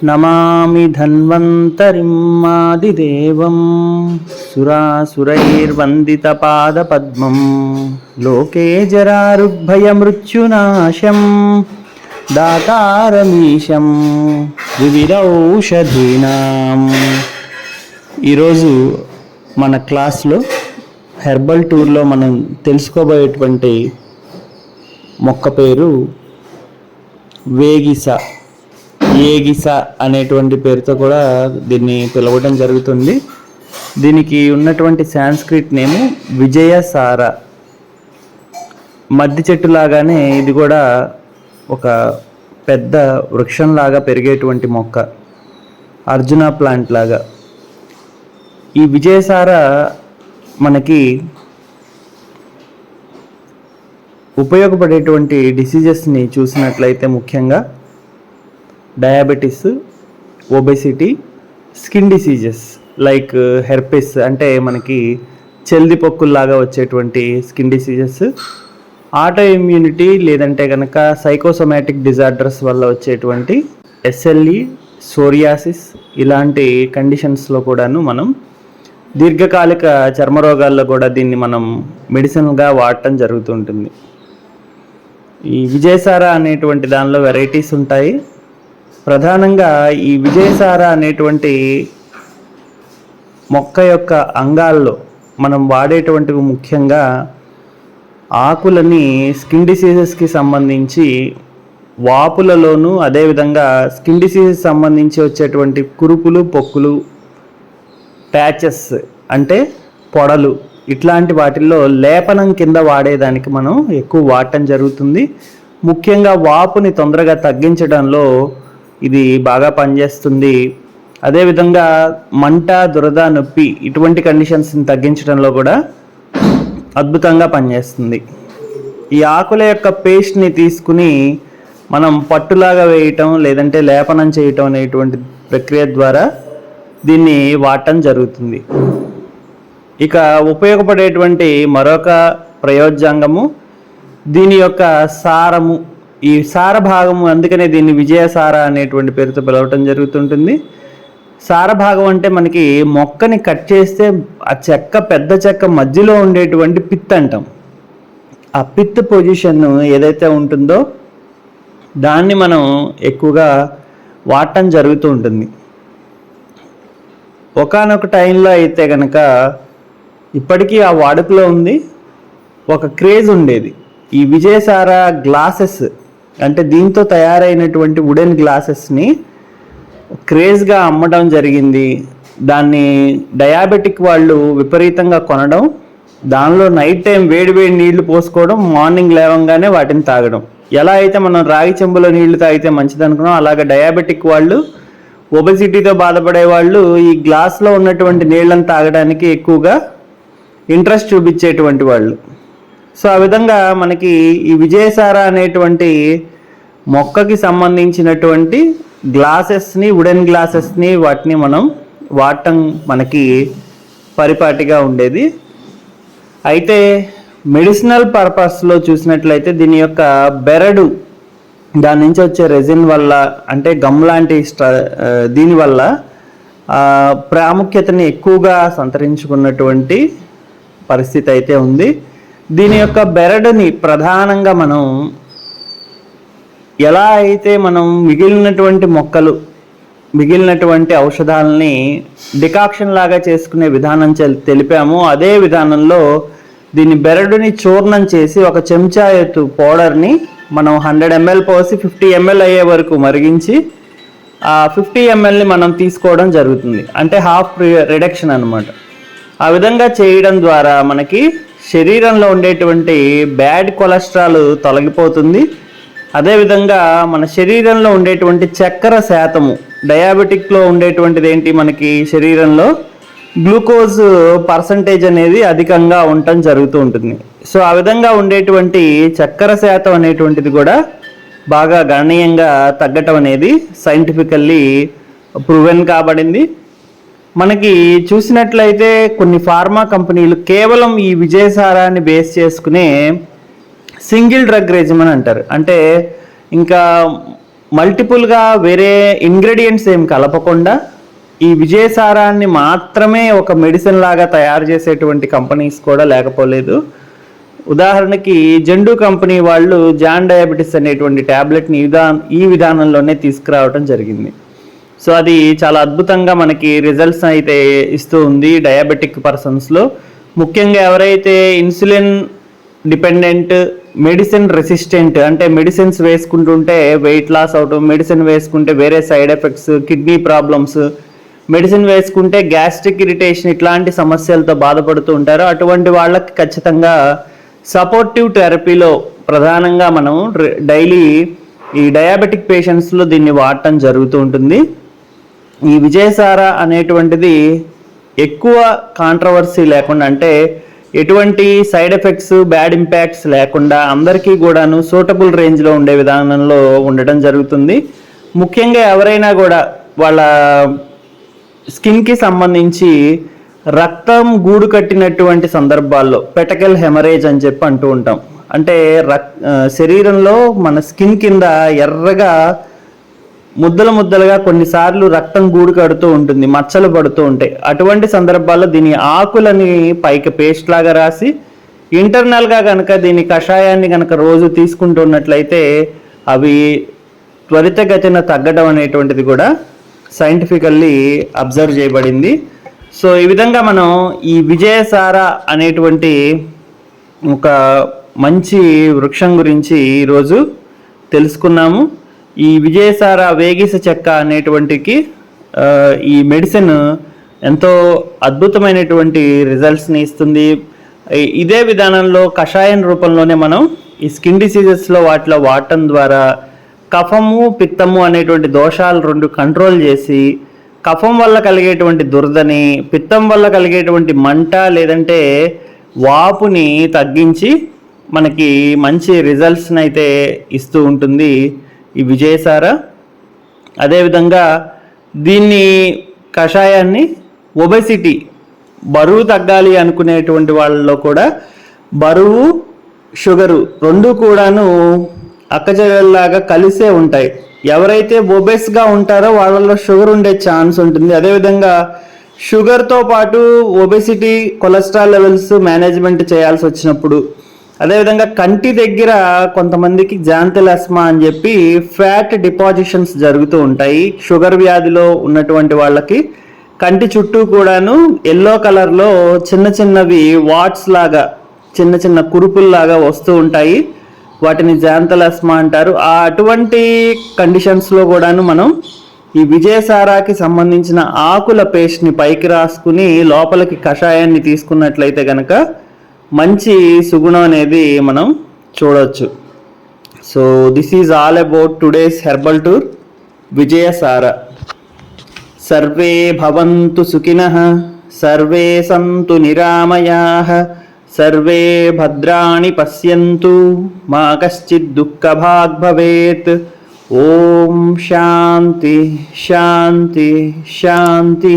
నమామి ధన్వంతరిం ఆదిదేవం సురాసురైర్వందిత పాదపద్మం లోకే జరారుగ్భయమృత్యునాశం దాతారమీశం వివిధౌషధీనాం. ఈరోజు మన క్లాస్లో హెర్బల్ టూర్లో మనం తెలుసుకోబోయేటువంటి మొక్క పేరు వేగిస. ఏగిస అనేటువంటి పేరుతో కూడా దీన్ని పిలవడం జరుగుతుంది. దీనికి ఉన్నటువంటి సాంస్క్రిట్ నేము విజయసార. మద్ది చెట్టు లాగానే ఇది కూడా ఒక పెద్ద వృక్షంలాగా పెరిగేటువంటి మొక్క, అర్జున ప్లాంట్ లాగా. ఈ విజయసార మనకి ఉపయోగపడేటువంటి డిసీజెస్ని చూసినట్లయితే ముఖ్యంగా diabetes, obesity, skin diseases like herpes అంటే మనకి చెల్ది పొక్కుల్లాగా వచ్చేటువంటి స్కిన్ డిసీజెస్, ఆటో ఇమ్యూనిటీ లేదంటే కనుక సైకోసోమాటిక్ డిజార్డర్స్ వల్ల వచ్చేటువంటి ఎస్ఎల్ఈ, సోరియాసిస్ ఇలాంటి కండిషన్స్లో కూడాను మనం దీర్ఘకాలిక చర్మరోగాల్లో కూడా దీన్ని మనం మెడిసిన్గా వాడటం జరుగుతుంటుంది. ఈ విజయసార అనేటువంటి దానిలో వెరైటీస్ ఉంటాయి. ప్రధానంగా ఈ విజయసార అనేటువంటి మొక్క యొక్క అంగాల్లో మనం వాడేటువంటివి ముఖ్యంగా ఆకులని స్కిన్ డిసీజెస్కి సంబంధించి వాపులలోనూ, అదేవిధంగా స్కిన్ డిసీజెస్ సంబంధించి వచ్చేటువంటి కురుపులు, పొక్కులు, ప్యాచెస్ అంటే పొడలు ఇట్లాంటి వాటిల్లో లేపనం కింద వాడేదానికి మనం ఎక్కువ వాడటం జరుగుతుంది. ముఖ్యంగా వాపుని తొందరగా తగ్గించడంలో ఇది బాగా పనిచేస్తుంది. అదేవిధంగా మంట, దురద, నొప్పి ఇటువంటి కండిషన్స్ని తగ్గించడంలో కూడా అద్భుతంగా పనిచేస్తుంది. ఈ ఆకుల యొక్క పేస్ట్ని తీసుకుని మనం పట్టులాగా వేయటం లేదంటే లేపనం చేయటం అనేటువంటి ప్రక్రియ ద్వారా దీన్ని వాడటం జరుగుతుంది. ఇక ఉపయోగపడేటువంటి మరొక ప్రయోజనాంగము దీని యొక్క సారము. ఈ సార భాగము, అందుకనే దీన్ని విజయసార అనేటువంటి పేరుతో పిలవటం జరుగుతుంటుంది. సార భాగం అంటే మనకి మొక్కని కట్ చేస్తే ఆ చెక్క, పెద్ద చెక్క మధ్యలో ఉండేటువంటి పిత్ అంటాం. ఆ పిత్ పొజిషన్ ఏదైతే ఉంటుందో దాన్ని మనం ఎక్కువగా వాడటం జరుగుతూ ఉంటుంది. ఒకానొక టైంలో అయితే కనుక ఇప్పటికీ ఆ వాడుకలో ఉంది. ఒక క్రేజ్ ఉండేది. ఈ విజయసార గ్లాసెస్ అంటే దీంతో తయారైనటువంటి వుడెన్ గ్లాసెస్ని క్రేజ్గా అమ్మడం జరిగింది. దాన్ని డయాబెటిక్ వాళ్ళు విపరీతంగా కొనడం, దానిలో నైట్ టైం వేడి నీళ్లు పోసుకోవడం, మార్నింగ్ లేవంగానే వాటిని తాగడం. ఎలా అయితే మనం రాగి చెంబులో నీళ్లు తాగితే మంచిది అనుకున్నాం, అలాగే డయాబెటిక్ వాళ్ళు, ఒబెసిటీతో బాధపడే వాళ్ళు ఈ గ్లాస్లో ఉన్నటువంటి నీళ్ళని తాగడానికి ఎక్కువగా ఇంట్రెస్ట్ చూపించేటువంటి వాళ్ళు. సో ఆ విధంగా మనకి ఈ విజయసార అనేటువంటి మొక్కకి సంబంధించినటువంటి గ్లాసెస్ని, వుడెన్ గ్లాసెస్ని వాటిని మనం వాడటం మనకి పరిపాటిగా ఉండేది. అయితే మెడిసినల్ పర్పస్లో చూసినట్లయితే దీని యొక్క బెరడు, దాని నుంచి వచ్చే రెజిన్ వల్ల అంటే గమ్ లాంటి దీనివల్ల ప్రాముఖ్యతని ఎక్కువగా సంతరించుకున్నటువంటి పరిస్థితి అయితే ఉంది. దీని యొక్క బెరడుని ప్రధానంగా మనం ఎలా అయితే మనం మిగిలినటువంటి ఔషధాలని డికాక్షన్ లాగా చేసుకునే విధానం తెలిపామో అదే విధానంలో దీని బెరడుని చూర్ణం చేసి ఒక చెంచా ఎత్తు పౌడర్ని మనం 100 ml పోసి 50 ml అయ్యే వరకు మరిగించి ఆ 50 mlని మనం తీసుకోవడం జరుగుతుంది. అంటే హాఫ్ రిడక్షన్ అన్నమాట. ఆ విధంగా చేయడం ద్వారా మనకి శరీరంలో ఉండేటువంటి బ్యాడ్ కొలెస్ట్రాల్ తొలగిపోతుంది. అదేవిధంగా మన శరీరంలో ఉండేటువంటి చక్కెర శాతము, డయాబెటిక్లో ఉండేటువంటిది ఏంటి, మనకి శరీరంలో గ్లూకోజ్ పర్సంటేజ్ అనేది అధికంగా ఉండటం జరుగుతూ ఉంటుంది. సో ఆ విధంగా ఉండేటువంటి చక్కెర శాతం అనేటువంటిది కూడా బాగా గణనీయంగా తగ్గటం అనేది సైంటిఫికల్లీ ప్రూవెన్ కాబడింది. మనకి చూసినట్లయితే కొన్ని ఫార్మా కంపెనీలు కేవలం ఈ విజయసారాన్ని బేస్ చేసుకునే సింగిల్ డ్రగ్ రెజిమెన్ అంటారు. అంటే ఇంకా మల్టిపుల్గా వేరే ఇంగ్రీడియంట్స్ ఏం కలపకుండా ఈ విజయసారాన్ని మాత్రమే ఒక మెడిసిన్ లాగా తయారు చేసేటువంటి కంపెనీస్ కూడా లేకపోలేదు. ఉదాహరణకి జెండు కంపెనీ వాళ్ళు జాన్ డయాబెటిస్ అనేటువంటి ట్యాబ్లెట్ని ఈ విధానంలోనే తీసుకురావడం జరిగింది. సో అది చాలా అద్భుతంగా మనకి రిజల్ట్స్ అయితే ఇస్తూ ఉంది డయాబెటిక్ పర్సన్స్లో. ముఖ్యంగా ఎవరైతే ఇన్సులిన్ డిపెండెంట్, మెడిసిన్ రెసిస్టెంట్, అంటే మెడిసిన్స్ వేసుకుంటుంటే వెయిట్ లాస్ అవటం, మెడిసిన్ వేసుకుంటే వేరే side effects, kidney problems, medicine వేసుకుంటే గ్యాస్ట్రిక్ ఇరిటేషన్ ఇట్లాంటి సమస్యలతో బాధపడుతూ ఉంటారు. అటువంటి వాళ్ళకి ఖచ్చితంగా సపోర్టివ్ థెరపీలో ప్రధానంగా మనం డైలీ ఈ డయాబెటిక్ పేషెంట్స్లో దీన్ని వాడటం జరుగుతూ ఉంటుంది. ఈ విజయసారా అనేటువంటిది ఎక్కువ కాంట్రవర్సీ లేకుండా, అంటే ఎటువంటి సైడ్ ఎఫెక్ట్స్, బ్యాడ్ ఇంపాక్ట్స్ లేకుండా అందరికీ కూడాను సూటబుల్ రేంజ్లో ఉండే విధానంలో ఉండటం జరుగుతుంది. ముఖ్యంగా ఎవరైనా కూడా వాళ్ళ స్కిన్కి సంబంధించి రక్తం గూడు కట్టినటువంటి సందర్భాల్లో పెటకల్ హెమరేజ్ అని చెప్పి అంటూ ఉంటాం. అంటే శరీరంలో మన స్కిన్ కింద ఎర్రగా ముద్దలు ముద్దలుగా కొన్నిసార్లు రక్తం గూడు కడుతూ ఉంటుంది, మచ్చలు పడుతూ ఉంటాయి. అటువంటి సందర్భాల్లో దీని ఆకులని పైకి పేస్ట్ లాగా రాసి ఇంటర్నల్గా కనుక దీని కషాయాన్ని కనుక రోజు తీసుకుంటున్నట్లయితే అవి త్వరితగతిన తగ్గడం అనేటువంటిది కూడా సైంటిఫికల్లీ అబ్జర్వ్ చేయబడింది. సో ఈ విధంగా మనం ఈ విజయసారా అనేటువంటి ఒక మంచి వృక్షం గురించి ఈరోజు తెలుసుకున్నాము. ఈ విజయసారా వేగిస చెక్క అనేటువంటికి ఈ మెడిసిన్ ఎంతో అద్భుతమైనటువంటి రిజల్ట్స్ని ఇస్తుంది. ఇదే విధానంలో కషాయం రూపంలోనే మనం ఈ స్కిన్ డిసీజెస్లో వాటిలో వాడటం ద్వారా కఫము, పిత్తము అనేటువంటి దోషాలు రెండు కంట్రోల్ చేసి కఫం వల్ల కలిగేటువంటి దురదని, పిత్తం వల్ల కలిగేటువంటి మంట లేదంటే వాపుని తగ్గించి మనకి మంచి రిజల్ట్స్ని అయితే ఇస్తూ ఉంటుంది ఈ విజయసారా. అదేవిధంగా దీన్ని కషాయాన్ని ఒబెసిటీ, బరువు తగ్గాలి అనుకునేటువంటి వాళ్ళలో కూడా బరువు, షుగరు రెండు కూడాను అక్కజల్లాగా కలిసే ఉంటాయి. ఎవరైతే ఒబెస్గా ఉంటారో వాళ్ళలో షుగర్ ఉండే ఛాన్స్ ఉంటుంది. అదేవిధంగా షుగర్తో పాటు ఒబెసిటీ, కొలెస్ట్రాల్ లెవెల్స్ మేనేజ్మెంట్ చేయాల్సి వచ్చినప్పుడు, అదేవిధంగా కంటి దగ్గర కొంతమందికి జాంతెలాస్మా అని చెప్పి ఫ్యాట్ డిపాజిషన్స్ జరుగుతూ ఉంటాయి. షుగర్ వ్యాధిలో ఉన్నటువంటి వాళ్ళకి కంటి చుట్టూ కూడాను ఎల్లో కలర్లో చిన్న చిన్నవి వాట్స్ లాగా, చిన్న చిన్న కురుపుల్లాగా వస్తూ ఉంటాయి. వాటిని జాంతెలాస్మా అంటారు. అటువంటి కండిషన్స్లో కూడాను మనం ఈ విజయసారాకి సంబంధించిన ఆకుల పేస్ట్ని పైకి రాసుకుని లోపలికి కషాయాన్ని తీసుకున్నట్లయితే కనుక మంచి సుగుణం అనేది మనం చూడవచ్చు. So this is all about today's herbal tour Vijayasara. సర్వే భవంతు సుఖినః, సర్వే సంతు నిరామయాః, సర్వే భద్రాణి పశ్యంతు, మా కశ్చిద్ దుఃఖభాగ్ భవేత్. ఓం శాంతి శాంతి శాంతి.